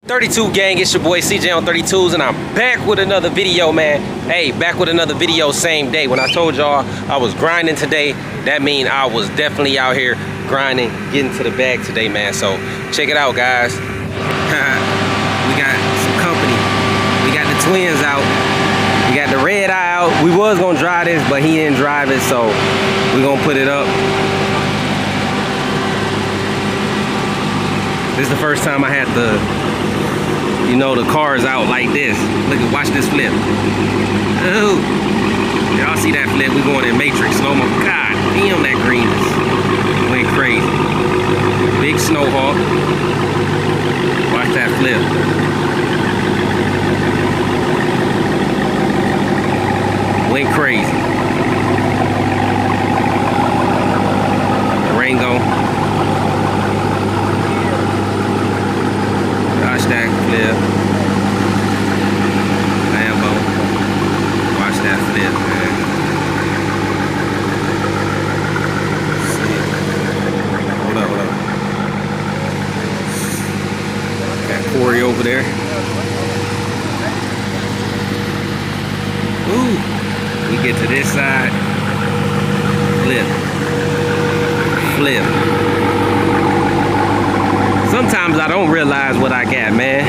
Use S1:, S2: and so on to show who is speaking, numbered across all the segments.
S1: 32 gang, it's your boy CJ on 32s, and I'm back with another video, man. Hey, back with another video same day. When I told y'all I was grinding today, that mean I was definitely out here grinding, getting to the bag today, man. So check it out, guys. We got some company. We got the twins out. We got the red eye out. We was gonna drive this, but he didn't drive it, so we gonna put it up. This is the first time I had the, you know, the cars out like this. Look at, watch this flip. Oh, y'all see that flip? We going in Matrix slow mo. God damn, that greenness went crazy. Big Snowhawk. Watch that flip. Went crazy. Rango. Watch that flip. Lambo. Watch that flip, man. See. Hold up, hold up. Got Corey over there. Ooh. We get to this side. Flip. Flip. Sometimes I don't realize what I got, man.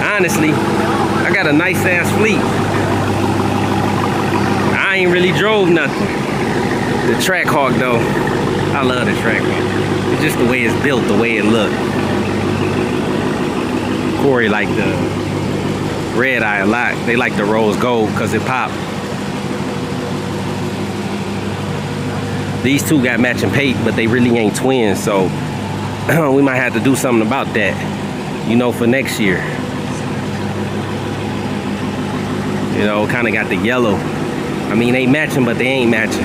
S1: Honestly, I got a nice ass fleet. I ain't really drove nothing. The Trackhawk though, I love the Trackhawk. It's just the way it's built, the way it look. Corey like the red eye a lot. They like the rose gold because it pop. These two got matching paint, but they really ain't twins, so we might have to do something about that, you know, for next year. You know, kind of got the yellow. I mean, they matching, but they ain't matching.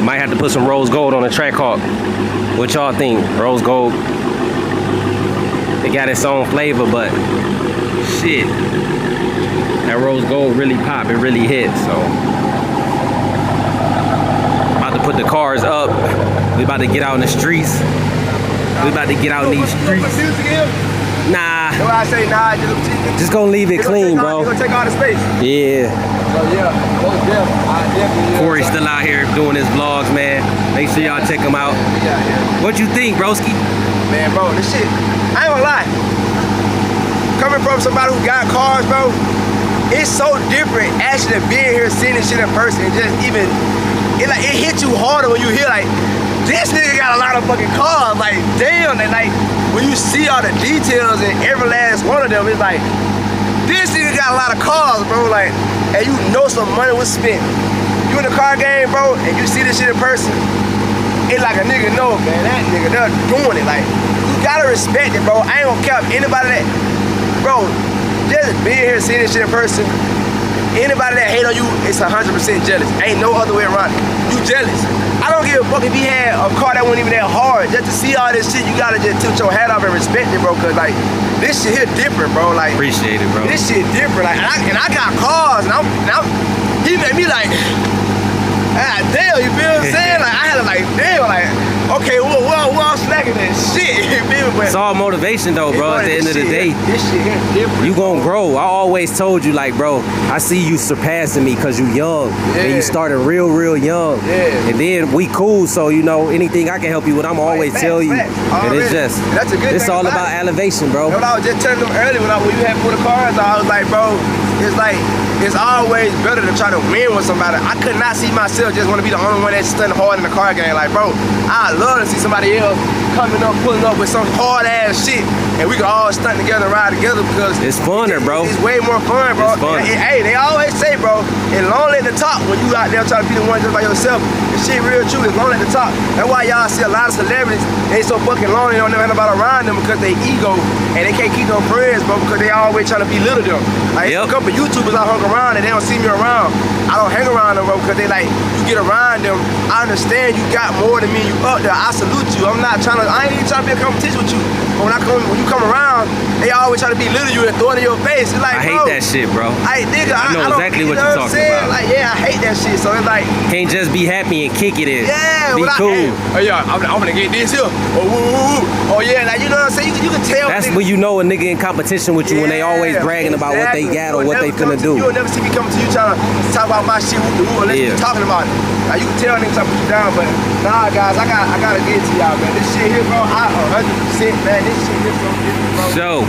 S1: Might have to put some rose gold on the Trackhawk. What y'all think? Rose gold? It got its own flavor, but shit, that rose gold really pop. It really hit. So about to put the cars up. We about to get out in the streets. We about to get out in these streets. Nah. That's why I say nah. Just gonna leave it clean, bro.
S2: You're gonna take all the space.
S1: Yeah.
S2: So yeah, definitely.
S1: Corey's still out here doing his vlogs, man. Make sure y'all check him out.
S2: Yeah.
S1: What you think, broski?
S2: Man, bro, this shit, I ain't gonna lie. Coming from somebody who got cars, bro, it's so different actually being here, seeing this shit in person, and just even, it hits you harder when you hear like, this nigga got a lot of fucking cars, like, damn, and like, when you see all the details in every last one of them, it's like, this nigga got a lot of cars, bro, like, and you know some money was spent. You in the car game, bro, and you see this shit in person, it's like a nigga know, man, that nigga, they're doing it, like, you gotta respect it, bro. I ain't gonna cap anybody that, bro, just being here, seeing this shit in person, anybody that hate on you, it's 100% jealous. Ain't no other way around it. You jealous. I don't give a fuck if he had a car that wasn't even that hard. Just to see all this shit, you gotta just tilt your hat off and respect it, bro. Cause like, this shit here different, bro. Like,
S1: Appreciate it, bro.
S2: This shit different. Like, and I got cars, and he made me like, ah, damn, you feel what I'm saying? Like, I had to like, damn, like, okay, well, I'm slacking that shit. You feel me?
S1: It's all motivation though, bro. At the end of the day,
S2: this shit here different.
S1: you gonna grow. I always told you, like, bro, I see you surpassing me because you young. And you started real young.
S2: Yeah.
S1: And then we cool, so you know, anything I can help you with, I'm always tell you. And it's just,
S2: that's a good
S1: it's
S2: thing
S1: all about elevation, bro.
S2: What I was just telling them earlier when you had put the cars, I was like, bro, it's like, it's always better to try to win with somebody. I could not see myself just want to be the only one that's stunting hard in the car game. Like, bro, I love to see somebody else coming up, pulling up with some hard ass shit, and we can all stunt together and ride together because
S1: it's funner, bro.
S2: It's way more fun, bro.
S1: It's fun.
S2: Hey, they always say, bro, it's lonely at the top when you out there trying to be the one just by yourself. This shit real true. It's lonely at the top. That's why y'all see a lot of celebrities, they so fucking lonely, they don't never have nobody around them because they ego and they can't keep no friends, bro, because they always trying to belittle them. Like, a couple YouTubers I hung around and they don't see me around. I don't hang around them, bro, because they like, you get around them, I understand you got more than me, you up there, I salute you. I ain't even trying to be a competition with you. But when you come around, they always try to be belittle you and throw it in your face. It's like,
S1: I hate that shit, bro.
S2: Nigga,
S1: I know
S2: don't,
S1: exactly what
S2: know
S1: you're talking about.
S2: Like, yeah, I hate that shit. So it's like,
S1: Can't just be happy and kick it in.
S2: yeah,
S1: be cool.
S2: Oh yeah, I'm gonna get this here. Oh, woo, woo, woo. Oh yeah, like you know what I'm saying? You can tell.
S1: That's
S2: niggas,
S1: when you know a nigga in competition with you when they always bragging about what they got or what they finna do.
S2: You'll never see me coming to you trying to talk about my shit with the woo unless you talking about it. Like you can tell niggas I put you down, but nah, guys, I gotta get to y'all, man. This shit here, bro, I 100%, man. This shit here so different, bro.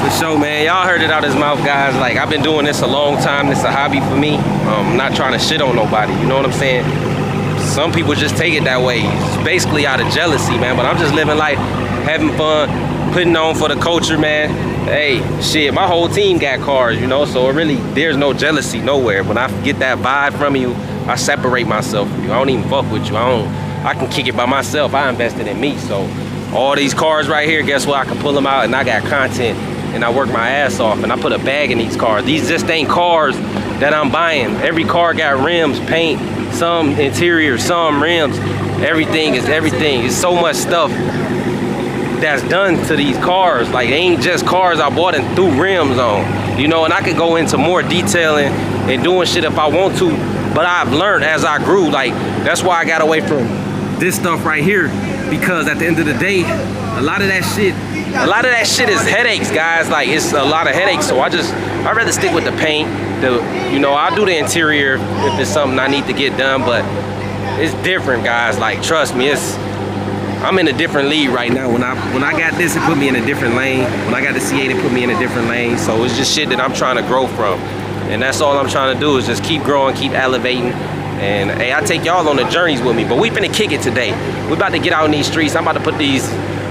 S1: For sure, man. Y'all heard it out his mouth, guys. Like, I've been doing this a long time. This is a hobby for me. I'm not trying to shit on nobody. You know what I'm saying? Some people just take it that way. It's basically out of jealousy, man. But I'm just living life, having fun, putting on for the culture, man. Hey, shit, my whole team got cars, you know? So it really, there's no jealousy nowhere. When I get that vibe from you, I separate myself from you. I don't even fuck with you. I can kick it by myself. I invested in me. So all these cars right here, guess what? I can pull them out and I got content. And I work my ass off and I put a bag in these cars. These just ain't cars that I'm buying. Every car got rims, paint, some interior, some rims. Everything is everything. It's so much stuff that's done to these cars. Like, they ain't just cars I bought and threw rims on. You know, and I could go into more detailing and doing shit if I want to, but I've learned as I grew. Like, that's why I got away from this stuff right here, because at the end of the day, a lot of that shit is headaches, guys. Like, it's a lot of headaches. So I'd rather stick with the paint. You know, I'll do the interior if it's something I need to get done, but it's different, guys. Like, trust me, I'm in a different league right now. When I got this, it put me in a different lane. When I got the C8, it put me in a different lane. So it's just shit that I'm trying to grow from. And that's all I'm trying to do, is just keep growing, keep elevating. And hey, I take y'all on the journeys with me, but we finna kick it today. We about to get out in these streets. I'm about to put these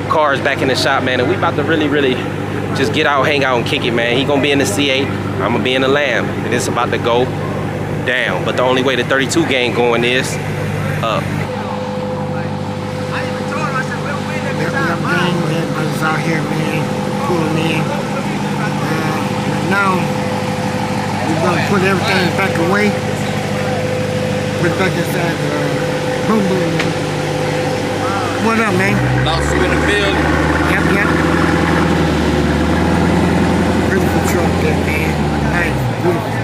S1: cars back in the shop, man, and we about to really just get out, hang out, and kick it, man. He gonna be in the C8, I'm gonna be in the Lamb, and it's about to go down. But the only way the 32 gang going is up.
S3: Brothers out here, man, pulling in. Now we're gonna put everything back away. Put it back inside the boom boom. What up, man?
S1: Lost you in the field.
S3: Yep. Beautiful truck there, man. Nice, beautiful.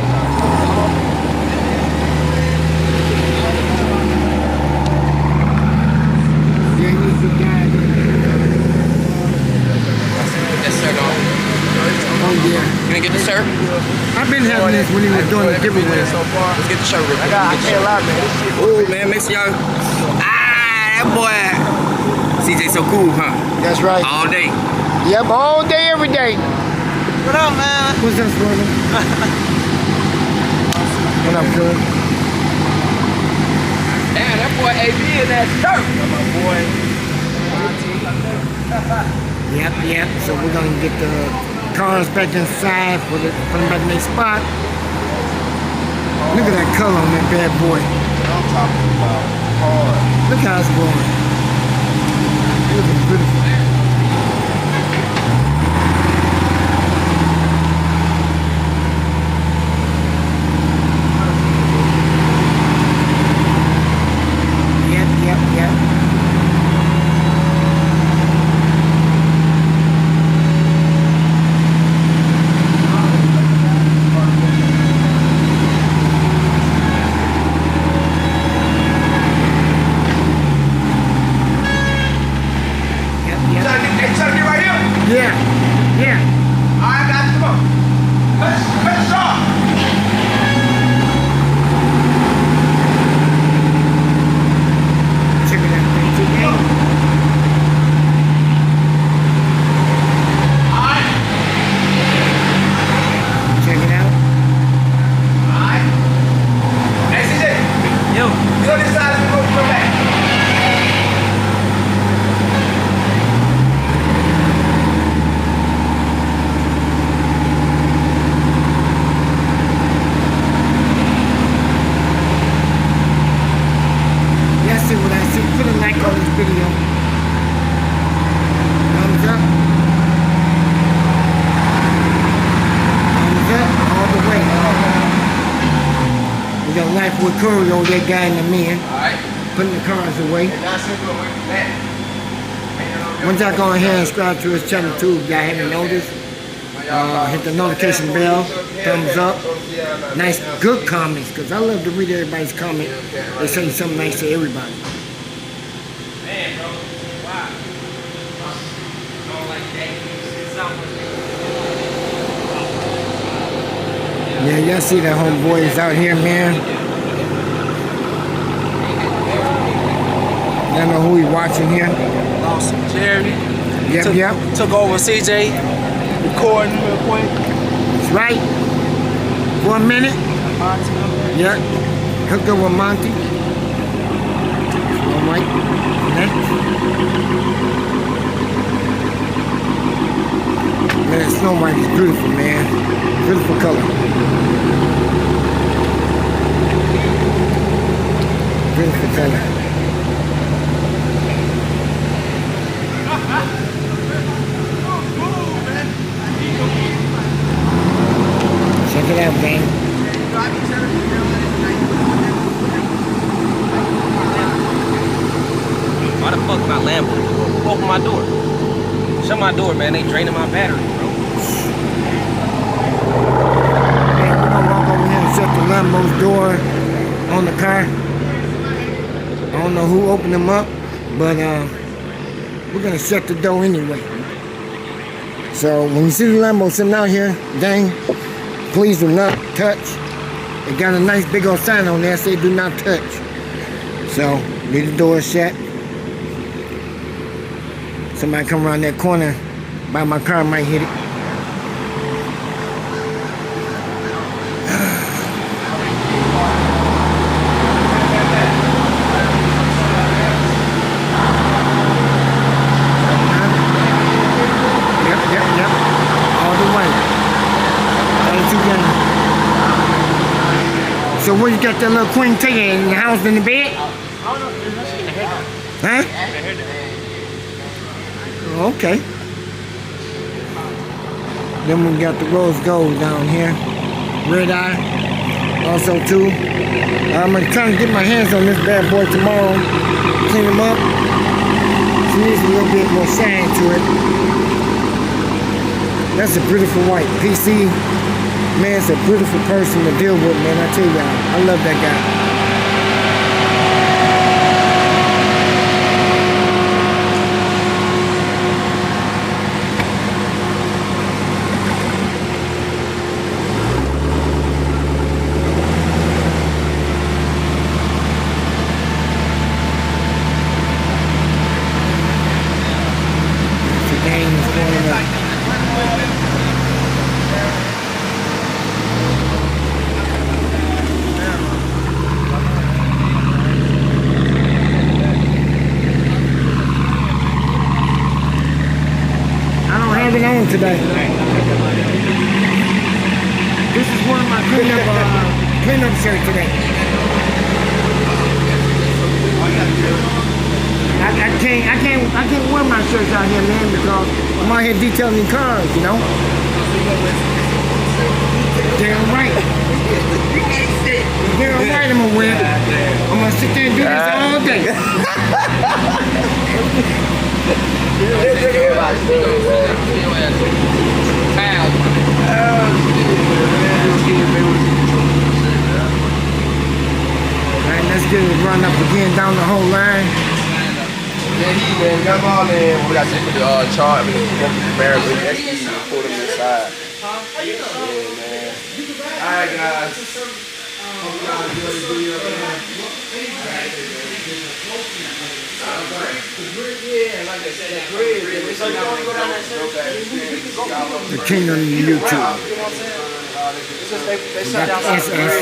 S3: Yeah, he's the guy there.
S4: Yes, sir, dog.
S3: Oh, yeah.
S4: You gonna get the shirt?
S3: I've been having this when he was doing the giveaway.
S4: Let's get the shirt real quick.
S2: I can't lie, man. This shit.
S4: Oh, man, make sure y'all. That boy. CJ so cool, huh?
S3: That's right.
S4: All day.
S3: Yep, all day, every day.
S4: What up, man?
S3: What's up, brother? What up, good?
S4: Damn, that boy AB in that shirt. My boy.
S3: Yep. So we're gonna get the cars back inside, put them back in their spot. Look at that color on that bad boy.
S2: I'm talking about hard.
S3: Look how it's going. Looking beautiful. Yep. Yeah.
S2: All right, guys, come on. Let's start.
S3: Check it out. Check it out.
S2: All right. Hey, CJ.
S1: Yo.
S2: You on this side, we go back.
S3: See what I see. Put a like on this video. Thumbs up. Thumbs up all the way. We got Life with Curry over there guiding the men.
S2: All right.
S3: Putting the cars away.
S2: Now, see, we're going to wait for that.
S3: Once y'all go ahead and subscribe to his channel too, if y'all haven't noticed. Hit the notification bell, thumbs up, nice good comments, because I love to read everybody's comment. They say something nice to everybody.
S1: Man, bro. Wow. I don't like that.
S3: Yeah, y'all see that homeboy is out here, man. Y'all know who he watching here?
S2: Lost Jerry.
S3: Yep.
S2: Took over CJ. Recording real quick.
S3: That's right. For a minute. Yep. Hooked up with Monty. All right. Next. Man, Snow White is beautiful, man. Beautiful color. Beautiful color. Check it out, man.
S1: Why the fuck my Lambo? Who opened my door? Shut my door, man. They draining my battery, bro.
S3: Man, we're gonna walk over here and shut the Lambo's door on the car. I don't know who opened them up, but we're gonna shut the door anyway. So when you see the Lambo sitting out here, gang, please do not touch. It got a nice big old sign on there say do not touch. So leave the door shut. Somebody come around that corner by my car might hit it. Yep. All the way. So where you got that little Queen Taylor in the house in the bed? Huh? Okay. Then we got the rose gold down here. Red eye. Also too. I'm gonna try to get my hands on this bad boy tomorrow. Clean him up. She needs a little bit more shine to it. That's a beautiful white. PC, man, it's a beautiful person to deal with, man. I tell y'all, I love that guy. The game is going up. On today. This is one of my cleanup shirts today. I can't wear my shirts out here, man, because I'm out here detailing cars, you know. Damn right. Damn right I'm gonna wear it. I'm gonna sit there and do this all day. Alright, let's get it run up again down the whole line.
S2: Yeah, he man, got them all in. We got to put the chart. I mean, the barrel. Actually, pull them inside. Yeah, man. Alright, guys. Hope you guys enjoy the video, man.
S3: The king on YouTube. That's SS.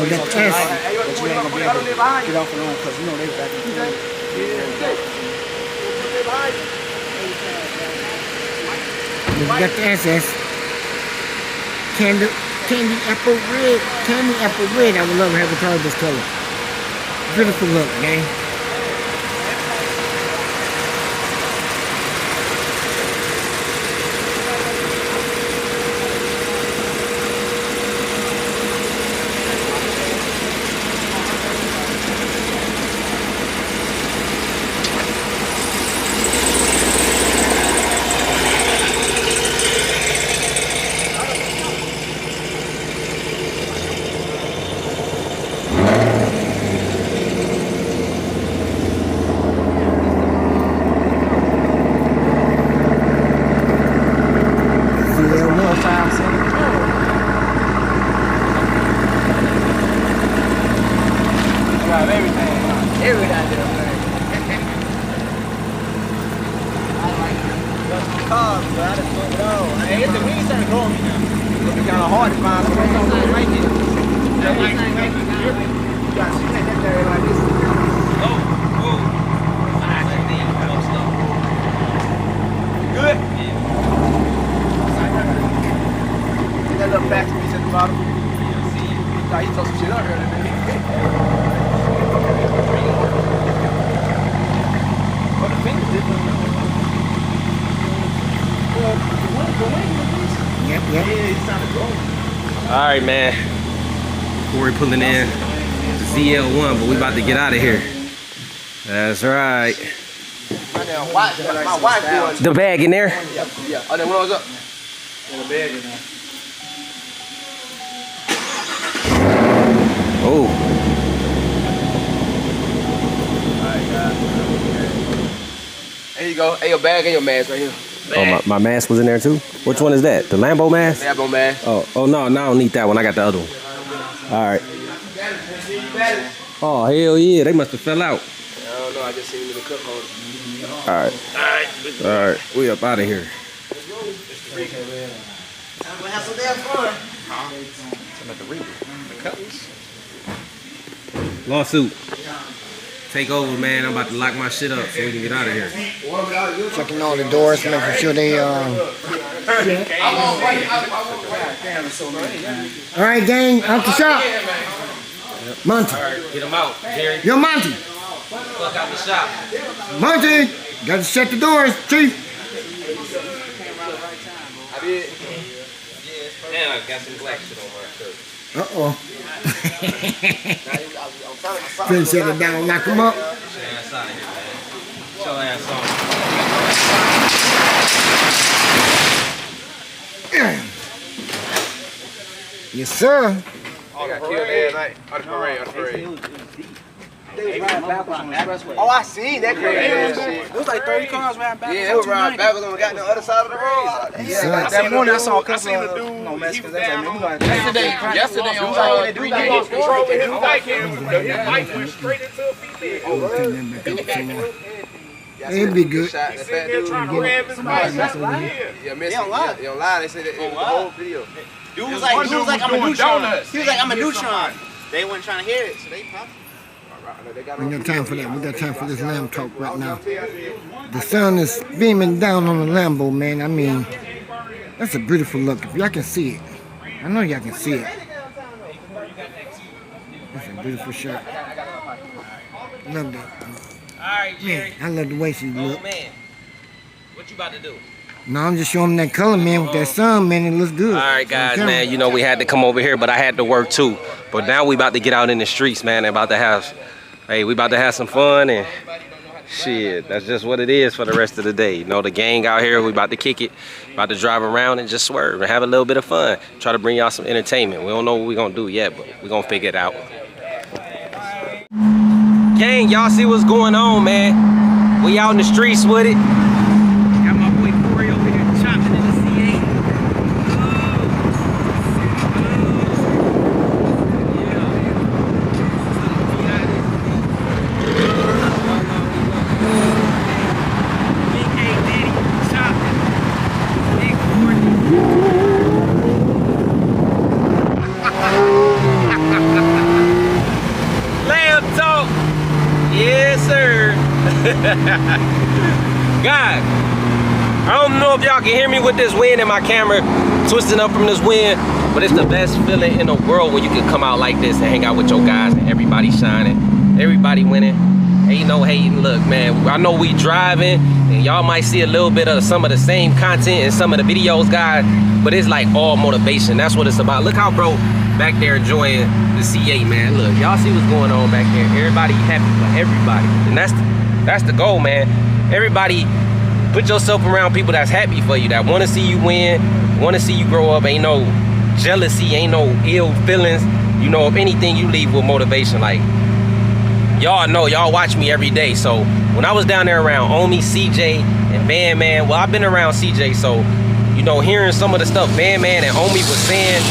S3: We got S.
S2: But you ain't gonna be able to get off and on because you know they back in the
S3: We got the SS. Candy apple red. Candy apple red. I would love to have a car this color. Beautiful look, gang.
S2: cars, but I just put it on. Hey, it's the weed started growing me now. It's kind of hard to find someone who don't like it. You gotta see that there like this. Good? Yeah. That little back piece at the bottom. Nah, he told some shit up here. Oh, the fingers did.
S3: Yep.
S2: Yeah, he's trying to go.
S1: All right, man. Corey pulling in the ZL1, but we about to get out of here. That's right.
S2: My wife doing.
S1: The bag in there?
S2: Yeah. Oh, then when I was up. In the bed, you know.
S1: Oh.
S2: There you go. Hey, your bag and your mask right here.
S1: Oh, my mask was in there too? Which one is that? The Lambo mask?
S2: Lambo mask.
S1: Oh, no, I don't need that one. I got the other one. All right. Oh, hell yeah. They must have fell out.
S2: I don't know. I just seen him in the cup holder.
S1: All right. We up out of here.
S2: I'm gonna have some damn fun.
S1: Lawsuit. Take over, man. I'm about to lock my shit up so we can get out of here.
S3: Checking all the doors, making sure they All right, gang, out the shop. Monty.
S1: All right, get them out, Jerry.
S3: Yo, Monty.
S1: Fuck out the shop.
S3: Monty. Got to shut the doors, Chief.
S2: I did.
S1: Damn, I got some black shit on my shirt.
S3: Uh-oh. Finish it down, knock him up.
S1: Get your ass out of here, man. Get your ass on.
S3: Yes, sir.
S2: They got killed last night. On the parade. Oh, I seen that crazy shit.
S5: It was like 30 cars riding back.
S2: Yeah, they were riding backwards on the goddamn other side of the road.
S3: Yes, sir.
S5: That morning I saw a couple of no Mexicans. They was like, man, we got
S6: Yesterday on 3, he lost control of his bike. His bike went straight into a female.
S3: It'd be good.
S6: He sitting there trying to grab his bike.
S2: Yeah, they don't lie. They don't lie. They said that in the whole video.
S5: Dude was like, I'm a neutron. He was like, I'm a neutron. They weren't trying to hear it, so they popped.
S3: We got time for that. We got time for this lamb talk right now. The sun is beaming down on the Lambo, man. I mean, that's a beautiful look. If y'all can see it. I know y'all can see it. That's a beautiful shot. Love that.
S1: All right, Jerry.
S3: Man, I love the way she
S1: Oh,
S3: look.
S1: man. What you about to do?
S3: No, I'm just showing them that color, man. With that sun, man, it looks good.
S1: All right, guys,
S3: Okay.
S1: man. You know, we had to come over here, but I had to work too. But now we about to get out in the streets, man. And about to have, hey, we about to have some fun and shit. That's just what it is for the rest of the day. You know, the gang out here, we about to kick it, about to drive around and just swerve and have a little bit of fun. Try to bring y'all some entertainment. We don't know what we're gonna do yet, but we're gonna figure it out. Gang, y'all see what's going on, man. We out in the streets with it. Got my boy Corey over here chopping in the C8. Yes, sir. God, I don't know if y'all can hear me with this wind and my camera twisting up from this wind, but it's the best feeling in the world when you can come out like this and hang out with your guys and everybody shining, everybody winning. Ain't no hating. Look, man, I know we driving and y'all might see a little bit of some of the same content in some of the videos, guys, but it's like all motivation. That's what it's about. Look how bro back there enjoying the C8, man. Look, y'all see what's going on back there. Everybody happy for everybody, and that's the goal, man. Everybody, put yourself around people that's happy for you, that want to see you win, want to see you grow up. Ain't no jealousy, ain't no ill feelings. You know, if anything, you leave with motivation. Like, y'all know, y'all watch me every day. So when I was down there around Omi, CJ, and Bandman, well, I've been around CJ, so you know, hearing some of the stuff Bandman and Omi was saying,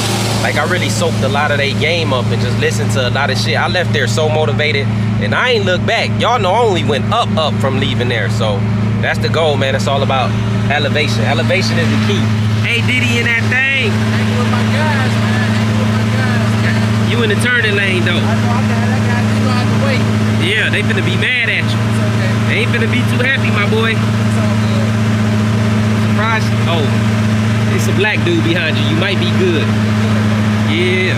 S1: like, I really soaked a lot of their game up and just listened to a lot of shit. I left there so motivated, and I ain't looked back. Y'all know I only went up from leaving there. So That's the goal, man. It's all about elevation. Elevation is the key. Hey, Diddy in that thing.
S6: Hanging with my guys, man. Hanging with my guys.
S1: You in the turning lane, though.
S6: I know how to wait.
S1: Yeah, they finna be mad at you.
S6: It's okay.
S1: They ain't finna be too happy, my boy.
S6: It's all good.
S1: Surprise. Oh, it's a black dude behind you. You might be good. Yeah.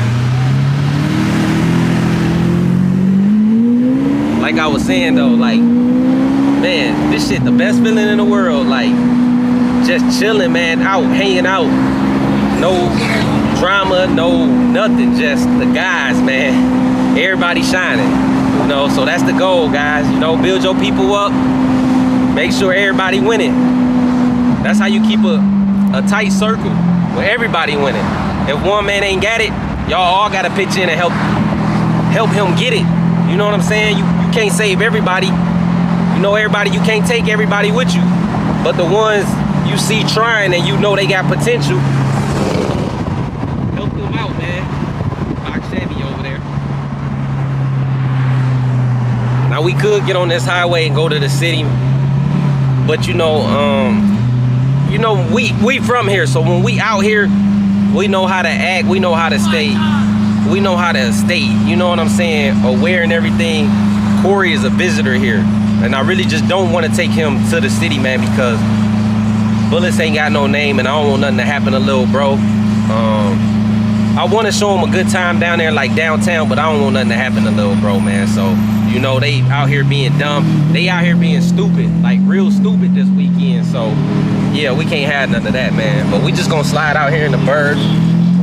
S1: Like I was saying, though, like, man, this shit the best feeling in the world. Like, just chilling, man, out, hanging out. No drama, no nothing. Just the guys, man. Everybody shining. You know, so that's the goal, guys. You know, build your people up. Make sure everybody winning. That's how you keep a tight circle where everybody winning. If one man ain't got it, y'all all gotta pitch in and help him get it. You know what I'm saying? You can't save everybody. You know everybody, you can't take everybody with you. But the ones you see trying and you know they got potential, help them out, man. Fox Chevy over there. Now we could get on this highway and go to the city, but you know we from here, so when we out here, we know how to act, we know how to stay, you know what I'm saying, aware and everything. Corey is a visitor here, and I really just don't want to take him to the city, man, because Bullets ain't got no name, and I don't want nothing to happen to little bro. I want to show him a good time down there, like downtown, but I don't want nothing to happen to little bro, man. So, you know, they out here being dumb. They out here being stupid, like real stupid this weekend. So, yeah, we can't have none of that, man. But we just gonna slide out here in the birds.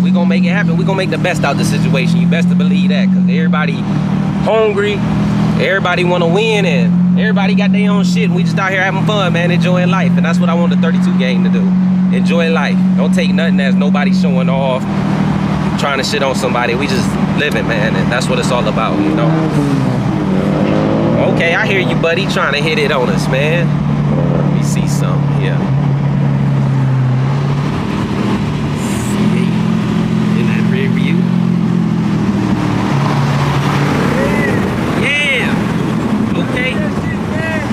S1: We gonna make it happen. We gonna make the best out of the situation. You best to believe that, because everybody hungry. Everybody want to win, and everybody got their own shit, and we just out here having fun, man, enjoying life. And that's what I want the 32 gang to do. Enjoy life. Don't take nothing as nobody showing off, trying to shit on somebody. We just living, man, and that's what it's all about, you know. Okay, I hear you, buddy, trying to hit it on us, man. Let me see something here. In that rear view.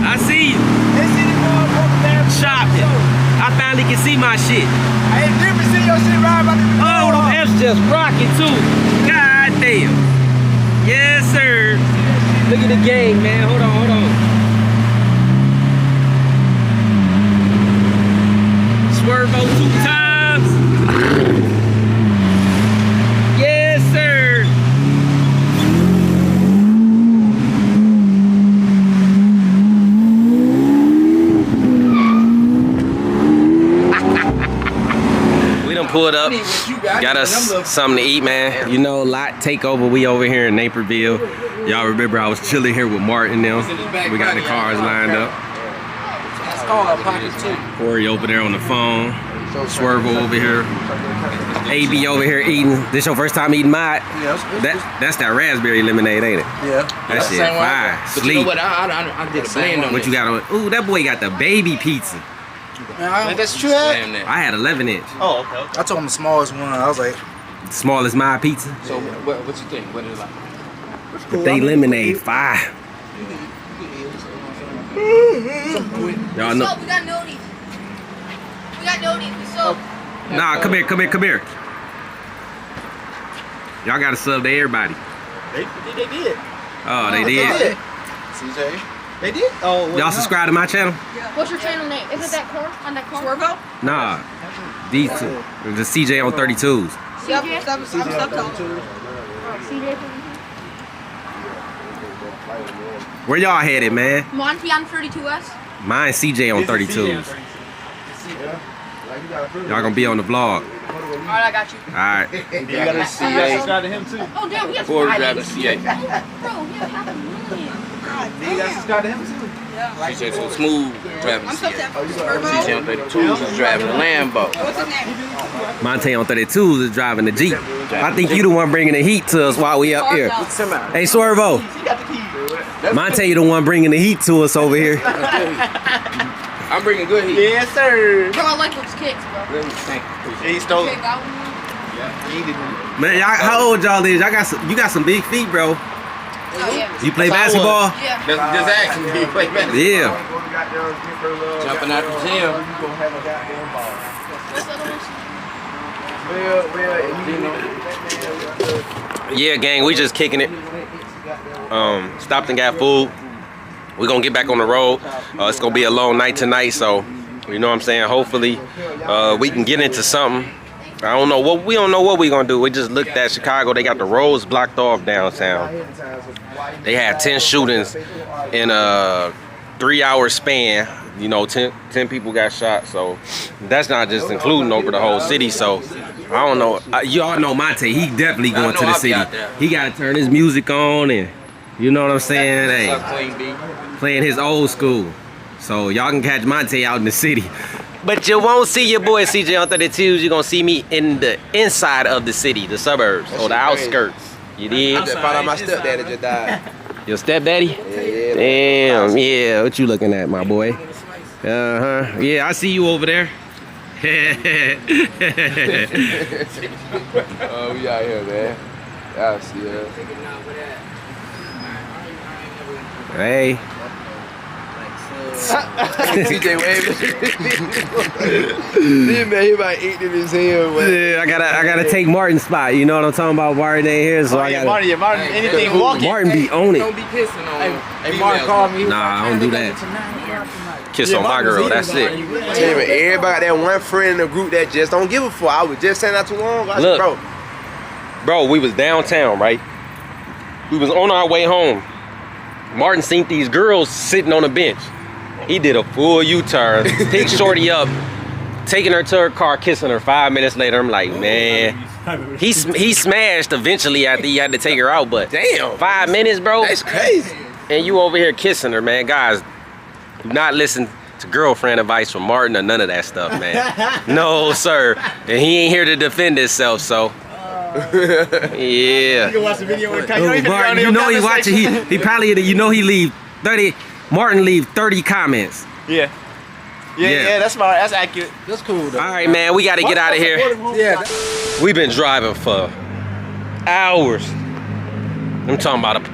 S1: I see you. Shopping. I finally can see my shit.
S2: I ain't never seen your shit ride by the
S1: Oh, them F's just rocking too. God damn. Yes, sir. Look at the game, man. Hold on. Swervo 2 times. Yes, sir. Pulled up, got us something to eat, man. You know, lot takeover. We over here in Naperville. Y'all remember I was chilling here with Martin now. We got the cars lined up. Corey over there on the phone. Swervo over here. AB over here eating. This your first time eating Mod? That's that raspberry lemonade, ain't it?
S5: Yeah.
S1: That shit fire.
S5: But you know what? I did a blend on
S1: what you got on? Ooh, that boy got the baby pizza.
S5: That's true.
S1: I had 11-inch.
S5: Oh, okay.
S7: I told him the smallest one. I was like,
S1: smallest my pizza.
S5: So what you think? What is it like?
S1: But they lemonade fire. Y'all know.
S8: We got noties. We sold.
S1: Nah, come here. Y'all got to sub to everybody.
S5: They did.
S1: Oh, they did.
S5: CJ. They did? Oh,
S1: y'all subscribe to my channel?
S8: What's your channel name? Is it that car? On that car? Swervo?
S1: Nah. These two. The CJ on 32s.
S8: Yep. I'm stuck on CJ.
S1: Where y'all headed, man?
S8: Monty on 32S.
S1: Mine CJ on 32s. Y'all gonna be on the vlog.
S8: Alright, I got you.
S1: Alright.
S5: You got a CA. Subscribe to him too.
S8: Oh, damn, he has
S5: Corey driving CA.
S8: Bro, he has half a million.
S5: You got to subscribe to him too.
S9: CJ so smooth driving the CA.
S8: Swervo.
S9: CJ on 32s is driving the Lambo.
S8: What's his name?
S1: Monte on 32s is driving the Jeep. I think you the one bringing the heat to us while we up here. Hey, Swervo. Monte, you the one bringing the heat to us over here.
S9: I'm bringing good heat.
S5: Yes, sir.
S8: Bro, I like those kicks, bro.
S9: Thank you.
S5: He stole
S8: Okay,
S5: it.
S8: got one.
S1: Man, y'all, how old y'all is? You got some big feet, bro. You play basketball?
S8: Yeah.
S9: Just asking me. Play basketball.
S1: Yeah.
S9: Jumping out the gym.
S1: Yeah, gang, we just kicking it. Stopped and got food. We're gonna get back on the road. It's gonna be a long night tonight, so you know what I'm saying. Hopefully, we can get into something. We don't know what we're gonna do. We just looked at Chicago. They got the roads blocked off downtown. They had 10 shootings in a 3-hour span. You know, 10 people got shot. So that's not just including over the whole city. So I don't know. Y'all know Monte. He definitely going to the city. He got to turn his music on and you know what I'm saying. Hey, playing his old school. So y'all can catch Monte out in the city. But you won't see your boy CJ on 32s. You're going to see me in the inside of the city, the suburbs, or the outskirts. You did?
S2: I just found out my stepdad that just died.
S1: Your stepdaddy?
S2: Yeah.
S1: Damn, yeah. What you looking at, my boy? Uh-huh. Yeah, I see you over there.
S2: We out here, man. Y'all see us.
S1: Hey.
S2: TJ waving. This man, he about eating his hand.
S1: Yeah, I gotta take Martin's spot. You know what I'm talking about? Martin ain't here, so I gotta.
S5: Martin, anything walking.
S1: Martin be on it.
S9: Don't be kissing on
S5: Hey, Martin called me.
S1: Nah, I don't do that. Kiss on my girl, that's it.
S2: Everybody got that one friend in the group that just don't give a fuck. I was just saying that too long. I said,
S1: Look. Bro, we was downtown, right? We was on our way home. Martin seen these girls sitting on a bench. He did a full U-turn, picked Shorty up, taking her to her car, kissing her. 5 minutes later, I'm like, man. He smashed eventually after he had to take her out, but
S2: damn,
S1: 5 minutes, bro.
S2: That's crazy.
S1: And you over here kissing her, man. Guys, do not listen to girlfriend advice from Martin or none of that stuff, man. No, sir. And he ain't here to defend himself, so. Yeah.
S5: You can watch the video with
S1: Martin, you know he watching. He probably, you know, he leave 30. Martin leave 30 comments.
S5: Yeah, that's smart. That's accurate. That's cool, though.
S1: All right, man, we got to get out of here.
S5: Yeah.
S1: We've been driving for hours. I'm talking about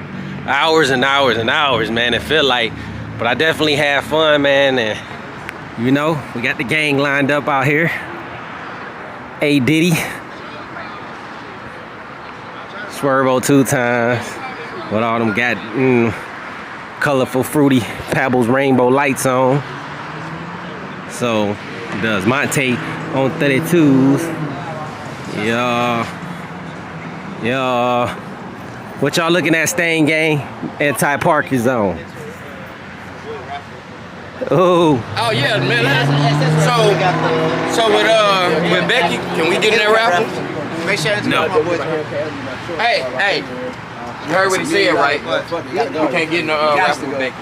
S1: hours and hours and hours, man. It feel like, but I definitely had fun, man. And you know, we got the gang lined up out here. A Diddy, Swervo 2 times, with all them got colorful, fruity Pebbles rainbow lights on. So does Monte on 32s. Yeah. What y'all looking at, Stain Gang? Anti-parking zone. Oh
S9: yeah, man. So with Becky, can we get in that raffle?
S5: Make sure it's
S1: No.
S9: Hey, you heard what he said, right? We can't get in the raffle with Becky.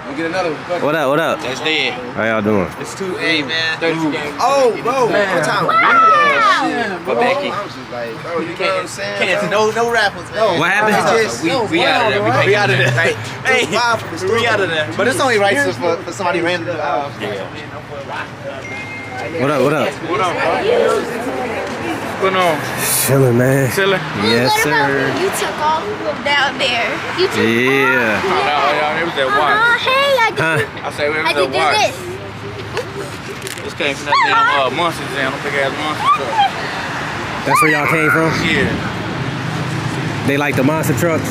S9: We get another one.
S1: What up?
S9: That's dead.
S1: How y'all doing?
S9: It's 2 8, man. 30 games.
S2: Oh, bro, one time.
S9: But Becky,
S2: I was just like, bro, you know what I'm saying?
S5: Can't no raffles.
S1: What happened?
S9: we out of there.
S5: We out of there.
S2: Hey,
S5: We out of there. But it's only right for somebody random.
S1: What up?
S9: What up, bro? What's going on?
S1: Chilling, man.
S9: Chilling?
S1: Yes, sir.
S8: You took all of them down there. You took
S1: Yeah.
S9: It was that watch.
S8: Hey, I
S1: Huh?
S9: I say it was
S8: I
S9: that
S8: did
S9: watch.
S8: this.
S9: This came from that damn monster jam, big ass monster truck.
S1: That's where y'all came from?
S9: Yeah.
S1: They like the monster trucks?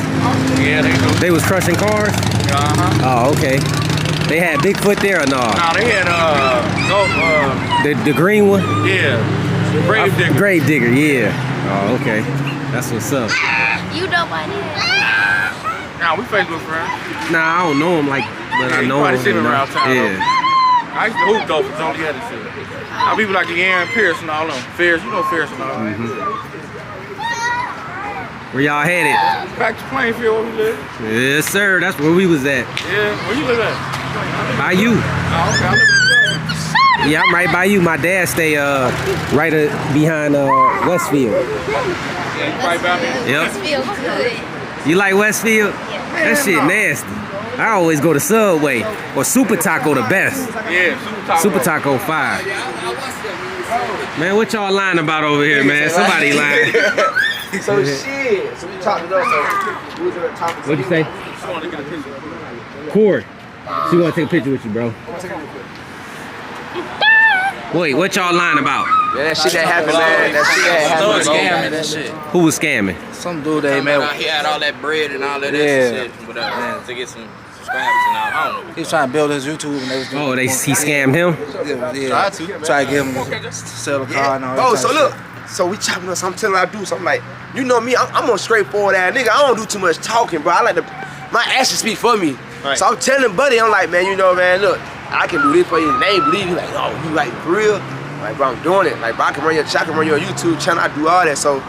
S9: Yeah, they do.
S1: They was crushing cars? Oh, okay. They had Bigfoot there or no?
S9: Nah, they had
S1: The green one?
S9: yeah. Grave digger.
S1: Grave digger, yeah. Oh, okay. That's what's up.
S8: You know my name.
S9: Nah, we Facebook friends.
S1: Nah, I don't know him like, but I
S9: you
S1: know
S9: probably
S1: him.
S9: seen him around town,
S1: Yeah.
S9: I used to hoop though for Tony Edison shit. Now people like Aaron Pierce and all them. Fierce, you know Fierce and all them.
S1: Where y'all headed?
S9: Back to Plainfield where we live.
S1: Yes, sir. That's where we was at.
S9: Yeah, where you live at?
S1: By you.
S9: Oh, okay. I live in
S1: Yeah, I'm right by you. My dad stay right behind Westfield.
S9: Yeah, you right by me.
S1: Yep.
S8: This feels good.
S1: You like Westfield? That shit nasty. I always go to Subway or Super Taco the best.
S9: Yeah,
S1: Super Taco 5. Man, what y'all lying about over here, man? Somebody lying.
S2: So shit. So we talked to them. So we was in there talking.
S1: What'd you say? Cord. She wanna take a picture with you, bro. Wait, what y'all lying about?
S2: Yeah, that shit that happened, man. That shit that happened.
S9: Scamming that shit.
S1: Who was scamming?
S9: Some dude they met. He had all that bread and all that shit, but to get some subscribers and all. I don't know.
S5: He was trying to build his YouTube and they was doing.
S1: Oh, he scammed him?
S5: Yeah. Try to get him to sell the car and all that.
S2: Oh, so look. So we chopping up. So I'm telling her I do something like, you know me, I'm a straightforward ass nigga. I don't do too much talking, bro. I like my actions speak for me. Right. So I'm telling Buddy, I'm like, man, you know, man, look, I can do this for you. And they ain't believe me. Like, oh, you like for real? Like, bro, I'm doing it. Like, bro, I can run your YouTube channel. I do all that. So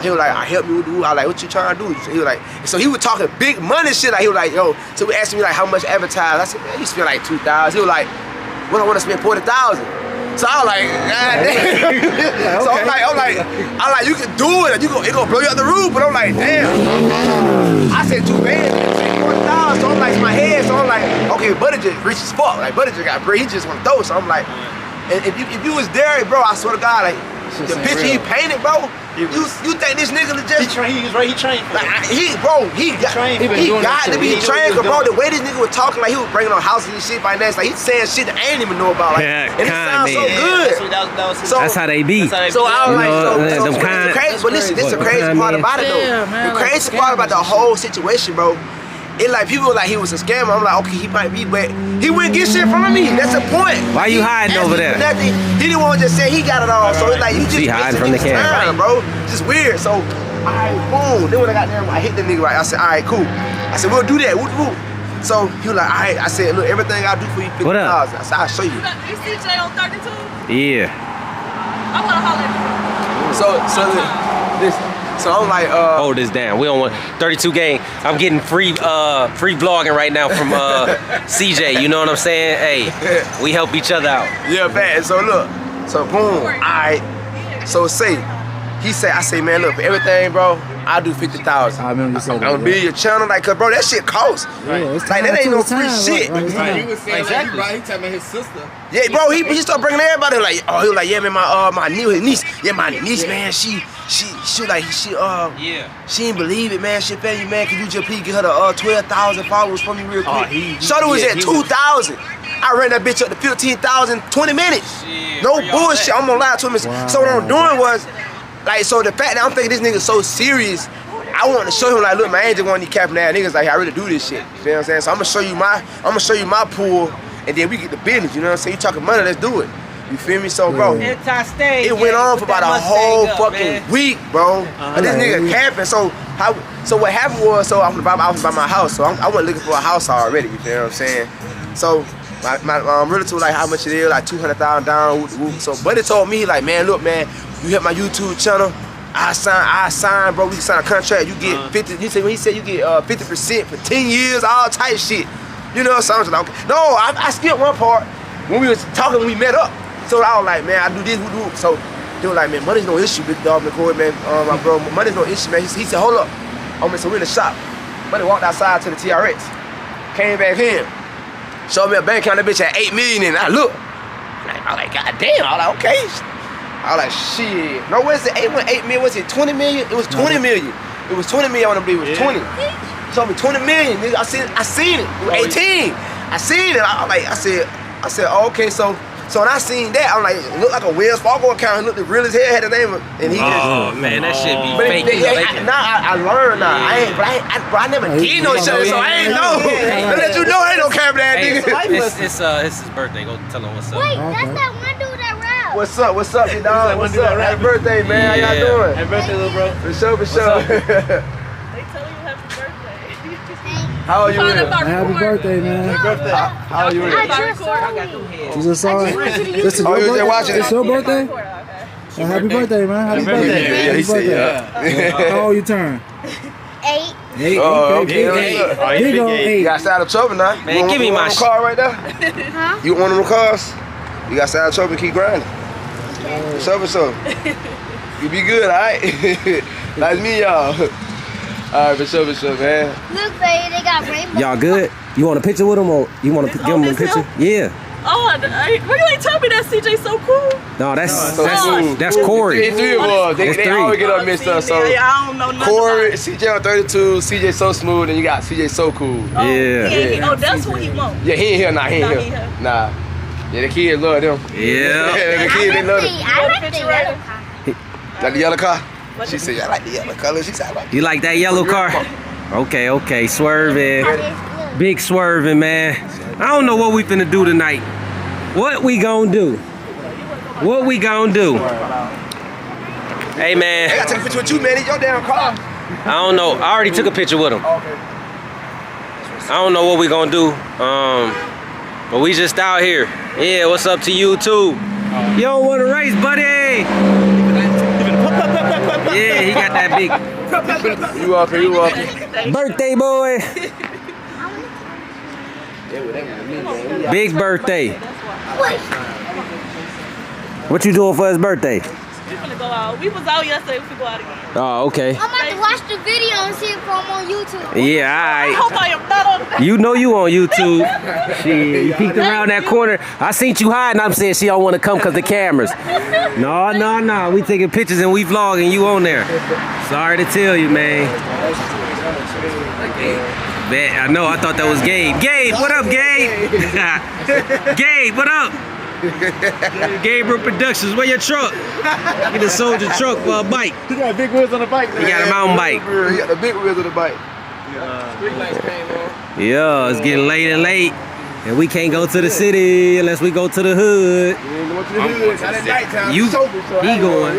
S2: he was like, I help you do. I was like, what you trying to do? So he was like, so he was talking big money shit. Like, he was like, yo. So he asked me like, how much advertise? I said, man, you spend like 2,000. He was like, well, I want to spend 40,000. So I was like, God damn. So I'm like, you can do it. It gonna blow you out the roof. But I'm like, damn. I said, too bad. 40,000. So I'm like, in my head. So I'm like, okay, Buddy just rich as fuck. Like, Buddy just got bread. He just want to throw. So I'm like, and if you was there, bro, I swear to God, like, the picture he painted, bro, you think this nigga just...
S5: He trained for it.
S2: Like, he got to be trained, cause bro, the way this nigga was talking, like he was bringing on houses and shit by next, like he's saying shit that I ain't even know about, like,
S1: Yeah,
S2: and it sounds so good.
S1: That's how they be.
S2: So I was like, but listen, this is the crazy part about it though. The crazy part about the whole situation, bro. It like people were like he was a scammer. I'm like, okay, he might be, but he wouldn't get shit from me. That's the point.
S1: Why you hiding over there?
S2: Nothing. He didn't want to just say he got it all. So it's like you just
S1: hiding from the camera,
S2: bro. Just weird. So, alright, boom. Then when I got there, I hit the nigga right. I said, alright, cool. I said, we'll do that. Woo. So he was like, alright. I said, look, everything I do for you, $50.
S1: What up?
S2: I said, I'll show you.
S8: You see Jay on 32?
S1: Yeah.
S8: I want to holler at you.
S2: So I'm like,
S1: hold this down. We don't want 32 gang. I'm getting free vlogging right now from CJ. You know what I'm saying? Hey, we help each other out.
S2: Yeah, man. So look, so boom. Alright. So he said, I say, man, look, for everything, bro, I do 50,000.
S5: I remember you said that.
S2: I'm gonna be your channel, like, cause bro, that shit costs.
S5: Yeah,
S2: like that ain't no free shit.
S9: He was saying exactly. He telling me his sister.
S2: Yeah, bro, he started bringing everybody like, oh, he was like, yeah, man, my niece, yeah, my niece, man, she didn't believe it, man. She fed you, man. Can you just please get her the 12,000 followers for me real quick? Shorty was at 2,000. I ran that bitch up to 15,000, 20 minutes. Shit, no bullshit. I'm gonna lie to him. Wow. So what I'm doing was, like, so the fact that I'm thinking this nigga's so serious, I want to show him like, look, man, I ain't just one of these capping ass niggas. Like, I really do this shit. You know what I'm saying? So I'm gonna show you my pool, and then we get the business. You know what I'm saying? You talking money, let's do it. You feel me? So, bro, it went on for about a whole fucking week, bro. And this nigga camping. So what happened was, so I was by my house. So I wasn't looking for a house already. You know what I'm saying? So my relative was like, how much it is? Like 200,000 down. So Buddy told me, like, man, look, man, you hit my YouTube channel. I sign, bro. We can sign a contract. You get 50. He said you get 50% for 10 years, all type shit. You know, so I was like, okay. No, I skipped one part when we was talking when we met up. So I was like, man, I do this, we do. So they were like, man, money's no issue, big dog, McCoy, man. My bro, money's no issue, man. He said, hold up. Oh, man, so we're in the shop. Buddy walked outside to the TRX. Came back in. Showed me a bank account, that bitch had 8 million in it. I look. I was like, God damn. I was like, okay. I was like, shit. No, where's the 8 million? Was it 20 million? It was 20 million. It was 20 million, I want to believe it was 20. Showed me 20 million, nigga. I seen it. It was 18. I seen it. I said, oh, okay, so when I seen that, I'm like, it looked like a Wells Fargo account. It looked real as hell, had the name of, and he
S1: man, that shit be fake.
S2: I learned now. I never did no shit, so I ain't know. Let let you know, I ain't no camera that nigga.
S1: It's his birthday. Go tell him what's up.
S8: Wait, that's that one dude that rapped.
S2: What's up, big dog? What's up? Happy birthday, man. How y'all doing?
S5: Happy birthday, little bro.
S2: For sure.
S8: They tell you happy birthday.
S2: How are you?
S5: Happy birthday, man.
S8: Happy birthday.
S2: How are you?
S5: You just saw it. This is your birthday? It's your birthday? Happy birthday, man. Happy birthday.
S2: Yeah, he said, yeah.
S5: How old you turn?
S8: 8.
S5: 8.
S2: Oh,
S5: Okay,
S2: okay.
S5: Big old 8.
S2: You got side of trouble now.
S1: Man, give me my
S2: car right there.
S8: Huh?
S2: You want one of them cars? You got side of trouble, keep grinding. For sure. You be good, alright? Nice me, y'all. Alright, for sure, man.
S8: Look, baby, they got rainbow.
S1: Y'all good? You want a picture with him or you want to give him a picture? Yeah.
S8: Oh, why you ain't tell me that CJ so cool?
S1: No, that's Corey.
S2: It's three of us. They
S1: three.
S2: always get up mixed up. So
S8: I don't know nothing
S2: Corey,
S8: about it.
S2: CJ on 32, CJ so smooth, and you got CJ so cool.
S8: Oh,
S1: Yeah.
S8: Oh, that's what he want.
S2: Yeah, he ain't here. Nah, he ain't here. Nah. Yeah, the kids love them.
S1: Yeah.
S2: The kids, they love them.
S7: I like the yellow car.
S2: Like the yellow car? She said, I like the yellow color. She said, I like
S1: You like that yellow car? Okay, swerving. Big swerving, man. I don't know what we finna do tonight. What we gonna do? What we gonna do? Hey, man.
S2: I gotta take a picture with you, man. It's your damn car.
S1: I don't know. I already took a picture with him. I don't know what we gonna do. But we just out here. Yeah, what's up to you too? You don't want to race, buddy? Yeah, he got that big
S2: You up here, you up.
S1: birthday boy. Big birthday. What you doing for his birthday?
S8: We finna go out. We was out yesterday. We finna go out again.
S1: Oh, okay.
S7: I'm about to watch the video and see if I'm on YouTube.
S1: Yeah,
S8: I
S1: all
S8: hope I am not on
S1: right. You know you on YouTube. Shit, you peeked around that corner. I seen you hiding. I'm saying she don't want to come because the cameras. No. We taking pictures and we vlogging. You on there. Sorry to tell you, man. I know. I thought that was Gabe. Gabe, what up, Gabe? Gabe, what up? Gabriel Productions, where your truck? You done sold your truck for a bike.
S2: He got big wheels on the bike.
S1: He got a mountain bike.
S2: He got the big wheels on the bike.
S1: Yeah, it's getting late and we can't go to the city unless we go to the hood. He going.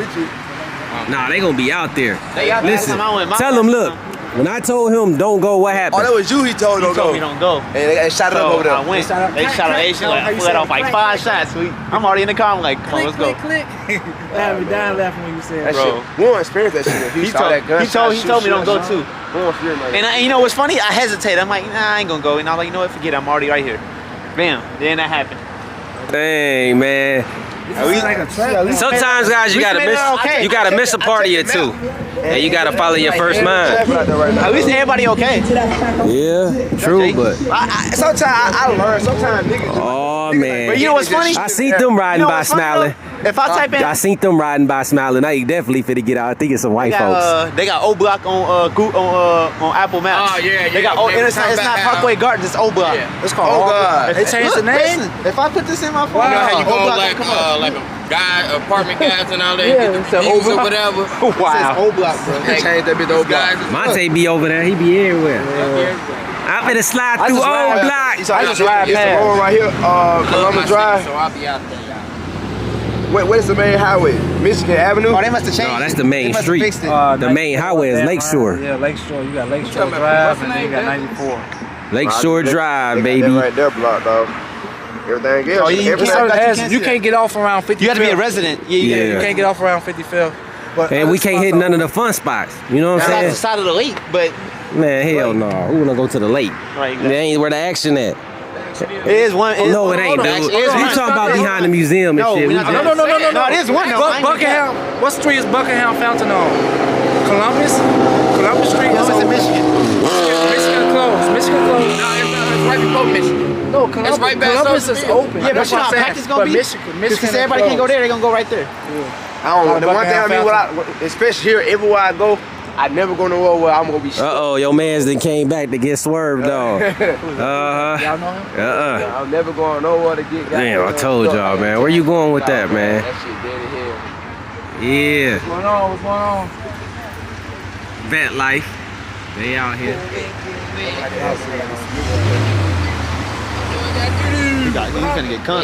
S1: Nah, they gonna be out there. Listen, tell them, look. When I told him don't go, what happened?
S2: Oh, that was you he told don't go.
S10: me don't go.
S2: And they shot it up over there.
S10: I went. They shot an Asian. I let off like 5 shots. I'm already in the car. I'm like, come on, let's go.
S5: Click. I had me dying laughing when you said
S2: That
S10: Bro.
S2: shit. We won't experience that shit. He saw that gun.
S10: He told me don't go too.
S2: And
S10: And you know what's funny? I hesitated. I'm like, nah, I ain't gonna go. And I'm like, you know what? Forget it. I'm already right here. Bam. Then that happened.
S1: Dang, man. Sometimes, guys, you gotta miss a party or two, and you gotta follow your first mind.
S10: At least everybody okay.
S1: Yeah, true, but
S2: sometimes I learn. Sometimes niggas.
S1: Oh man.
S10: But you know what's funny?
S1: I seen them riding by smiling.
S10: If I type in,
S1: I seen them riding by smiling. I definitely finna get out. I think it's some white folks.
S10: They got O Block on Apple Maps.
S9: Oh, yeah.
S10: They got it's not Parkway Gardens. It's O Block.
S2: It's called. Oh God.
S5: They changed the name?
S10: Listen, if I put this in my phone,
S9: You know how you
S10: O
S9: go
S10: Block
S9: like
S10: come up.
S9: a guy, apartment guys and all that,
S10: Yeah,
S9: get
S10: it's
S9: the
S10: a
S9: views or
S10: Block.
S9: whatever.
S10: Wow.
S2: O Block, bro. They changed that bit to O Block.
S1: Monte be over there. He be everywhere. I'm finna slide through O Block.
S2: I just ride past. It's the road right here, Columbus Drive.
S9: So I'll be out there.
S2: What is the main highway? Michigan Avenue?
S10: Oh, they must have changed.
S1: No, that's the main
S10: They must have
S1: street.
S10: fixed it.
S1: The main highway is Lakeshore.
S5: Yeah, Lakeshore. You got Lakeshore Drive and then you got 94.
S1: Lakeshore Drive, baby.
S2: That right there blocked, dog. Everything else.
S10: Oh, you
S2: everything
S5: You can't get off around 50.
S10: You got to be a resident.
S1: Yeah.
S5: You can't get off around 55th. But
S1: And we can't hit none of the fun spots. You know what
S10: That's off
S1: I'm
S10: the
S1: saying?
S10: side of the lake, but
S1: Man, hell no. Who wanna go to the lake?
S10: Right,
S1: That ain't where the action at.
S10: it is one.
S1: No, it ain't, dude. You talking about behind the museum and shit. We
S10: No,
S1: just-
S10: it is one. though. I ain't gonna
S5: Buckingham. What street is Buckingham Fountain on? Columbus Street.
S10: Columbus in Michigan.
S5: Michigan closed. Michigan closed.
S9: No, it's right before Michigan.
S5: No, Columbus,
S9: It's right back
S5: Columbus
S9: south
S5: is
S9: of
S5: open.
S10: Yeah, but
S5: That's
S10: you know
S5: what
S10: how
S5: I'm
S10: packed it's
S5: saying.
S10: gonna
S5: But
S10: be.
S5: Michigan
S10: Because everybody can't go there. They're gonna go right there.
S2: I don't know. The one thing I mean, especially here, everywhere I go, I never go nowhere where I'm gonna be shit.
S1: Uh-oh, your mans then came back to get swerved on.
S5: Y'all know him?
S2: I'm never going nowhere to get.
S1: Damn, I told y'all, man. Where you going with that, man?
S2: That shit dead as hell.
S1: Yeah.
S5: What's going on? What's going on?
S1: Vet life. They out here.
S10: He's gonna get cut.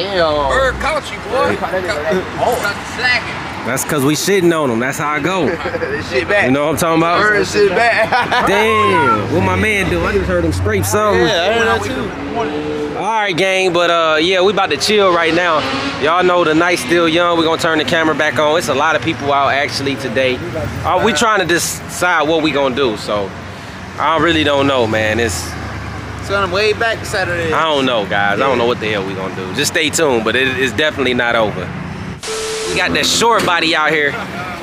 S9: Bird caught you, boy. Stop slacking.
S1: That's because we shitting on them. That's how I go.
S2: This shit back.
S1: You know what I'm talking about?
S2: Bird shit back.
S1: Damn. What my man do? I just heard him scrape something.
S10: Yeah, I heard that too.
S1: All right, gang, but yeah, we about to chill right now. Y'all know the night's still young. We're gonna turn the camera back on. It's a lot of people out actually today. We trying to decide what we gonna do, so I really don't know, man.
S10: So I'm way back Saturday.
S1: I don't know, guys. I don't know what the hell we gonna do. Just stay tuned, but it's definitely not over. We got that short body out here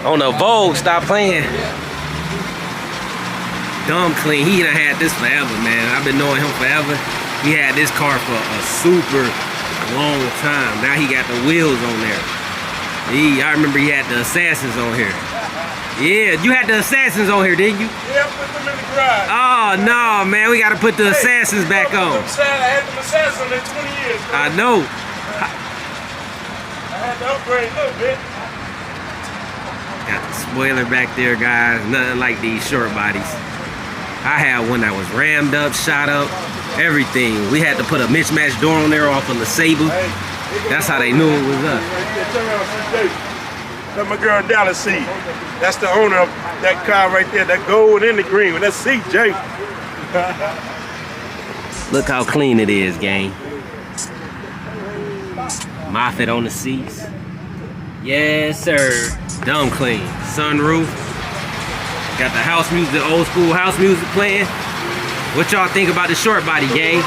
S1: on the Vogue. Stop playing. Dumb clean. He done had this forever, man. I've been knowing him forever. He had this car for a super long time. Now he got the wheels on there. I remember he had the Assassins on here. Yeah, you had the Assassins on here, didn't you?
S6: Yeah, put them in the garage.
S1: Oh, no, man. We got to put the Assassins back on.
S6: I had them Assassins in 20 years. Bro.
S1: I know.
S6: I had to upgrade a little bit.
S1: Got the spoiler back there, guys. Nothing like these short bodies. I had one that was rammed up, shot up, everything. We had to put a mismatched door on there off of the Sable. That's how they knew it was us.
S6: That's my girl Dallas C. That's the owner of that car right there, that gold and the green. That's CJ.
S1: Look how clean it is, gang. Moffett on the seats. Yes, sir. Dumb clean. Sunroof. Got the house music, the old school house music playing. What y'all think about the short body, gang?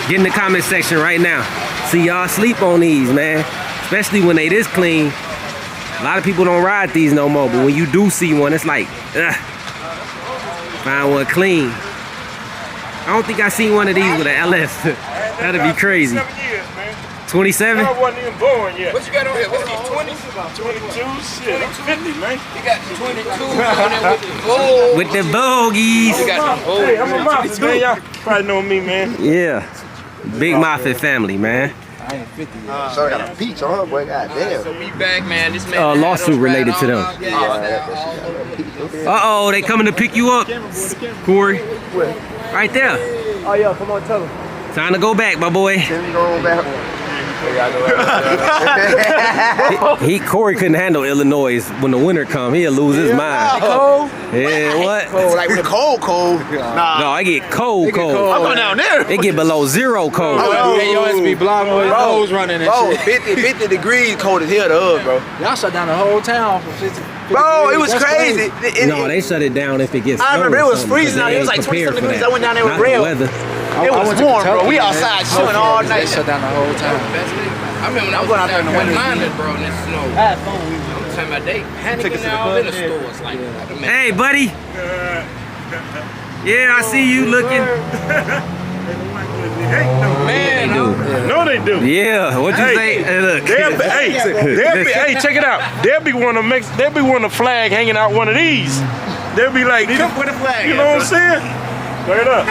S1: Get in the comment section right now. See, y'all sleep on these, man. Especially when they this clean. A lot of people don't ride these no more, but when you do see one, it's like, ugh. Find one clean. I don't think I seen one of these with an LS. That'd be crazy. 27?
S6: I wasn't even born yet.
S9: What you got on here? What's these 20?
S6: 22? Shit, I'm 50, man.
S9: You got 22 on there with the gold.
S1: With the bogeys.
S9: You got the gold.
S6: Hey, I'm a Moffett, man. Y'all probably know me, man.
S1: Yeah. Big Moffett family, man.
S2: I ain't 50 yet. So I got a peach on her, boy. God damn.
S9: So we back, man. This man
S1: lawsuit related to them. Uh-oh, they coming to pick you up, Corey. Right there.
S2: Oh, yeah, come on, tell him.
S1: Time to go back, my boy.
S2: Tell me go back.
S1: Corey couldn't handle Illinois when the winter come. He'll lose his mind.
S2: Cold?
S1: Yeah, what?
S2: Cold, like with cold. Nah.
S1: No, I get cold.
S2: I'm going down there.
S1: It get below 0 cold.
S5: Hey, your ass be blocking with his nose running and shit.
S2: 50 degrees cold as hell the hood, bro.
S5: Y'all shut down the whole town for 50.
S2: Bro, it was crazy.
S1: No, they shut it down if it gets
S2: I remember
S1: snow
S2: it
S1: or
S2: was
S1: something,
S2: freezing out. It was like 20-something degrees. I went down there with
S1: Not the
S2: rail.
S1: weather.
S2: It was warm, bro. We outside chilling all night.
S5: They shut down the whole town.
S9: I remember when I was
S2: going out there in the winter.
S9: bro, and it snowed. I'm talking about they panicking now in the stores. Like,
S1: Hey, buddy. Yeah, I see you looking.
S6: Man,
S1: They do.
S6: no, they do.
S1: Yeah, what'd you say? Hey, look.
S6: Hey, check it out. There'll be one of the flag hanging out one of these. They'll be like,
S2: With a flag.
S6: you know what I'm saying? Check it up.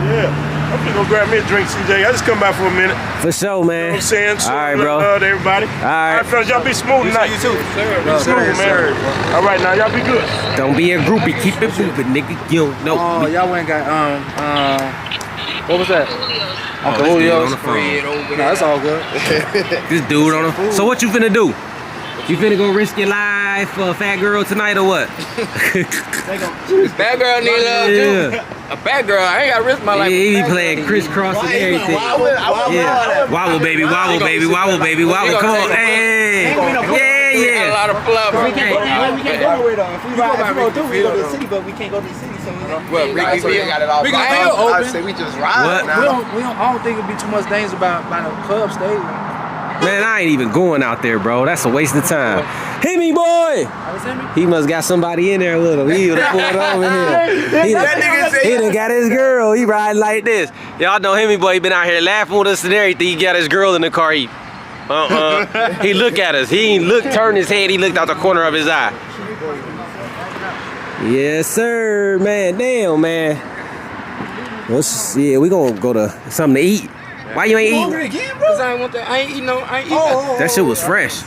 S6: Yeah. I'm gonna go grab me a drink, CJ. I just come by for a minute.
S1: For sure, man.
S6: You know what I'm saying? So,
S1: All right, bro.
S6: Love to everybody.
S1: All right.
S6: fellas, y'all be smooth tonight.
S2: You too.
S6: Be smooth, man. All right, now y'all be good.
S1: Don't be a groupie. Keep it moving, nigga. You don't know.
S5: Oh, y'all went and got, what was that?
S1: Uncle Julio's on the phone.
S5: No, that's all good.
S1: This dude on the phone. So what you finna do? You finna go risk your life for a fat girl tonight or what?
S9: bad girl need love too. A bad girl, I ain't gotta risk my life.
S1: Yeah, he be playing crisscross and everything. Yeah. Wobble, baby, wobble, baby, wobble, baby, wobble. Come on, hey. Yeah.
S9: A lot of fluff.
S5: We can't go nowhere though. If we go to the city, but we can't go to the city. So
S9: Well, Ricky Field got it all.
S5: We got
S9: Field
S5: open.
S2: I say we just ride
S1: What?
S2: now.
S5: I don't think it'd be too much danger about the club stage.
S1: Man, I ain't even going out there, bro. That's a waste of time. Hit me, boy. He must got somebody in there with him. He would have pulled over here. He done got his girl. He riding like this. Y'all know Hemi boy. He been out here laughing with us and everything. He got his girl in the car. He look at us. He ain't look, turned his head. He looked out the corner of his eye. Yes, sir, man. Damn, man. Yeah, we gonna go to something to eat. Why you ain't eating?
S9: Cause I ain't want that. I ain't eating no. I ain't eating.
S1: That shit was fresh.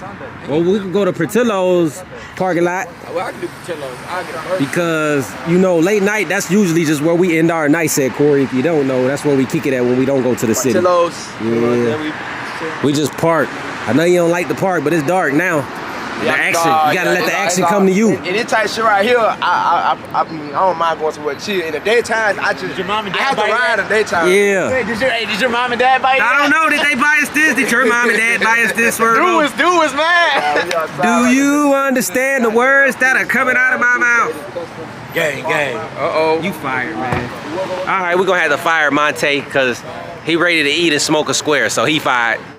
S1: Well, we could go to Portillo's parking lot.
S9: Well, I can do Portillo's. I'll get a burger.
S1: Because, you know, late night, that's usually just where we end our nights at, Corey. If you don't know, that's where we kick it at when we don't go to the city. Yeah. We just park. I know you don't like the park, but it's dark now. The action. You gotta let the action come to you.
S2: And this type shit right here, I don't mind going somewhere chill. In the daytime, I have to ride in the daytime.
S1: Yeah.
S2: Did your mom and dad buy you?
S1: I don't know. Did they buy us this? Did your mom and dad buy us this?
S2: Do is man.
S1: Do you understand the words that are coming out of my mouth?
S2: Gang.
S1: Uh-oh. You fired, man. All right, we're gonna have to fire Monte because he ready to eat and smoke a square, so he fired.